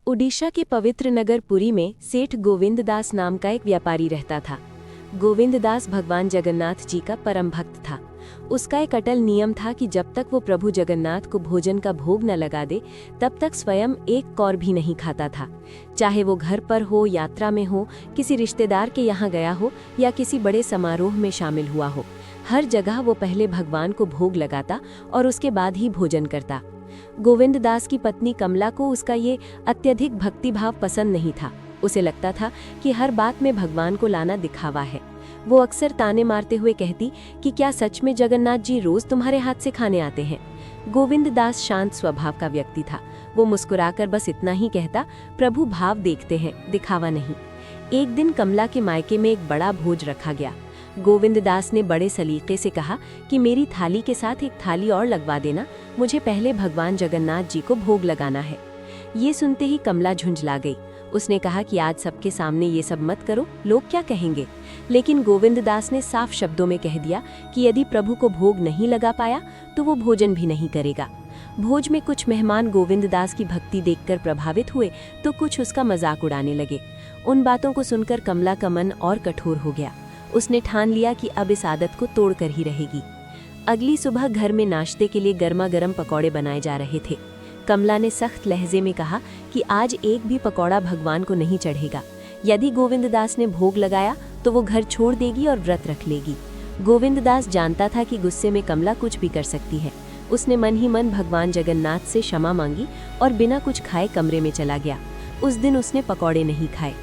ओडिशा के पवित्र नगर पुरी में सेठ गोविंद दास नाम का एक व्यापारी रहता था। गोविंद दास भगवान जगन्नाथ जी का परम भक्त था। उसका एक अटल नियम था कि जब तक वो प्रभु जगन्नाथ को भोजन का भोग न लगा दे तब तक स्वयं एक कौर भी नहीं खाता था। चाहे वो घर पर हो, यात्रा में हो, किसी रिश्तेदार के यहाँ गया हो या किसी बड़े समारोह में शामिल हुआ हो, हर जगह वो पहले भगवान को भोग लगाता और उसके बाद ही भोजन करता। गोविंद दास की पत्नी कमला को उसका ये अत्यधिक भक्तिभाव पसंद नहीं था। उसे लगता था कि हर बात में भगवान को लाना दिखावा है। वो अक्सर ताने मारते हुए कहती कि क्या सच में जगन्नाथ जी रोज तुम्हारे हाथ से खाने आते हैं। गोविंद दास शांत स्वभाव का व्यक्ति था। वो मुस्कुराकर बस इतना ही कहता, प्रभु भाव देखते हैं, दिखावा नहीं। एक दिन कमला के मायके में एक बड़ा भोज रखा गया। गोविंद दास ने बड़े सलीके से कहा कि मेरी थाली के साथ एक थाली और लगवा देना, मुझे पहले भगवान जगन्नाथ जी को भोग लगाना है। ये सुनते ही कमला झुंझला गई। उसने कहा कि आज सबके सामने ये सब मत करो, लोग क्या कहेंगे। लेकिन गोविंद दास ने साफ शब्दों में कह दिया कि यदि प्रभु को भोग नहीं लगा पाया तो वो भोजन भी नहीं करेगा। भोज में कुछ मेहमान गोविंद दास की भक्ति देखकर प्रभावित हुए तो कुछ उसका मजाक उड़ाने लगे। उन बातों को सुनकर कमला का मन और कठोर हो गया। उसने ठान लिया कि अब इस आदत को तोड़कर ही रहेगी। अगली सुबह घर में नाश्ते के लिए गर्मा गर्म पकौड़े बनाए जा रहे थे। कमला ने सख्त लहजे में कहा कि आज एक भी पकौड़ा भगवान को नहीं चढ़ेगा। यदि गोविंद दास ने भोग लगाया तो वो घर छोड़ देगी और व्रत रख लेगी। गोविंद दास जानता था कि गुस्से में कमला कुछ भी कर सकती है। उसने मन ही मन भगवान जगन्नाथ से क्षमा मांगी और बिना कुछ खाए कमरे में चला गया। उस दिन उसने पकौड़े नहीं खाए।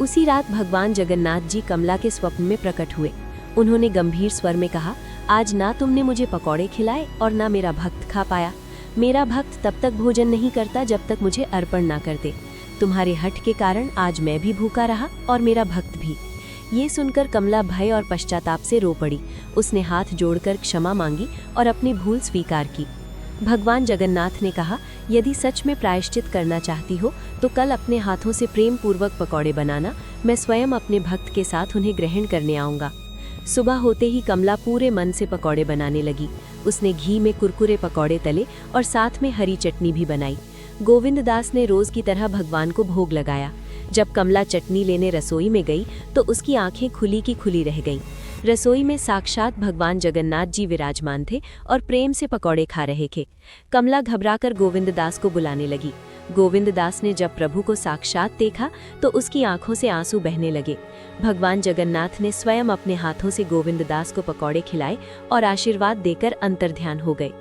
उसी रात भगवान जगन्नाथ जी कमला के स्वप्न में प्रकट हुए। उन्होंने गंभीर स्वर में कहा, आज ना तुमने मुझे पकौड़े खिलाए और ना मेरा भक्त खा पाया। मेरा भक्त तब तक भोजन नहीं करता जब तक मुझे अर्पण ना कर दे। तुम्हारे हठ के कारण आज मैं भी भूखा रहा और मेरा भक्त भी। ये सुनकर कमला भय और पश्चाताप से रो पड़ी। उसने हाथ जोड़कर क्षमा मांगी और अपनी भूल स्वीकार की। भगवान जगन्नाथ ने कहा, यदि सच में प्रायश्चित करना चाहती हो तो कल अपने हाथों से प्रेम पूर्वक पकौड़े बनाना। मैं स्वयं अपने भक्त के साथ उन्हें ग्रहण करने आऊँगा। सुबह होते ही कमला पूरे मन से पकौड़े बनाने लगी। उसने घी में कुरकुरे पकौड़े तले और साथ में हरी चटनी भी बनाई। गोविंद दास ने रोज की तरह भगवान को भोग लगाया। जब कमला चटनी लेने रसोई में गई तो उसकी आंखें खुली की खुली रह गईं। रसोई में साक्षात भगवान जगन्नाथ जी विराजमान थे और प्रेम से पकौड़े खा रहे थे। कमला घबराकर गोविंद दास को बुलाने लगी। गोविंद दास ने जब प्रभु को साक्षात देखा तो उसकी आंखों से आंसू बहने लगे। भगवान जगन्नाथ ने स्वयं अपने हाथों से गोविंद दास को पकौड़े खिलाए और आशीर्वाद देकर अंतर्ध्यान हो गए।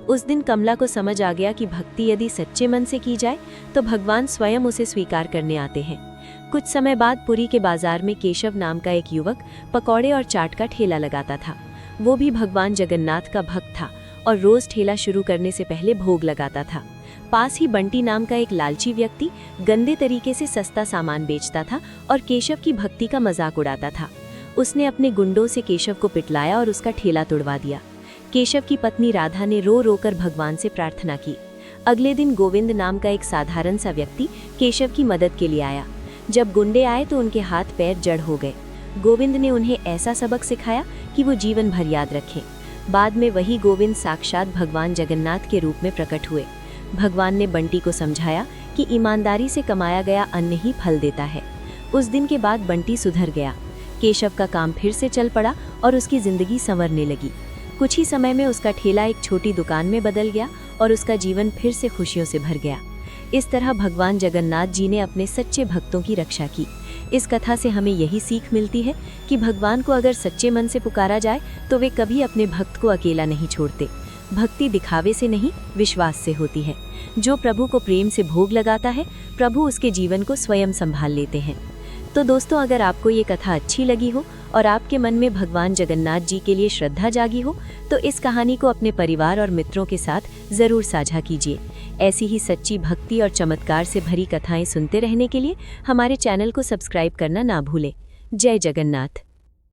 उस दिन कमला को समझ आ गया कि भक्ति यदि सच्चे मन से की जाए तो भगवान स्वयं उसे स्वीकार करने आते हैं। कुछ समय बाद पुरी के बाजार में केशव नाम का एक युवक पकौड़े और चाट का ठेला लगाता था। वो भी भगवान जगन्नाथ का भक्त था और रोज ठेला शुरू करने से पहले भोग लगाता था। पास ही बंटी नाम का एक लालची व्यक्ति गंदे तरीके से सस्ता सामान बेचता था और केशव की भक्ति का मजाक उड़ाता था। उसने अपने गुंडों से केशव को पिटलाया और उसका ठेला तोड़वा दिया। केशव की पत्नी राधा ने रो रो कर भगवान से प्रार्थना की। अगले दिन गोविंद नाम का एक साधारण सा व्यक्ति केशव की मदद के लिए आया। जब गुंडे आए तो उनके हाथ पैर जड़ हो गए। गोविंद ने उन्हें ऐसा सबक सिखाया कि वो जीवन भर याद रखें। बाद में वही गोविंद साक्षात भगवान जगन्नाथ के रूप में प्रकट हुए। भगवान ने बंटी को समझाया कि ईमानदारी से कमाया गया अन्न ही फल देता है। उस दिन के बाद बंटी सुधर गया। केशव का काम फिर से चल पड़ा और उसकी जिंदगी संवरने लगी। कुछ ही समय में उसका ठेला एक छोटी दुकान में बदल गया और उसका जीवन फिर से खुशियों से भर गया। इस तरह भगवान जगन्नाथ जी ने अपने सच्चे भक्तों की रक्षा की। इस कथा से हमें यही सीख मिलती है कि भगवान को अगर सच्चे मन से पुकारा जाए तो वे कभी अपने भक्त को अकेला नहीं छोड़ते। भक्ति दिखावे से नहीं, विश्वास से होती है। जो प्रभु को प्रेम से भोग लगाता है, प्रभु उसके जीवन को स्वयं संभाल लेते हैं। तो दोस्तों, अगर आपको ये कथा अच्छी लगी हो और आपके मन में भगवान जगन्नाथ जी के लिए श्रद्धा जागी हो तो इस कहानी को अपने परिवार और मित्रों के साथ जरूर साझा कीजिए। ऐसी ही सच्ची भक्ति और चमत्कार से भरी कथाएं सुनते रहने के लिए हमारे चैनल को सब्सक्राइब करना ना भूलें। जय जगन्नाथ।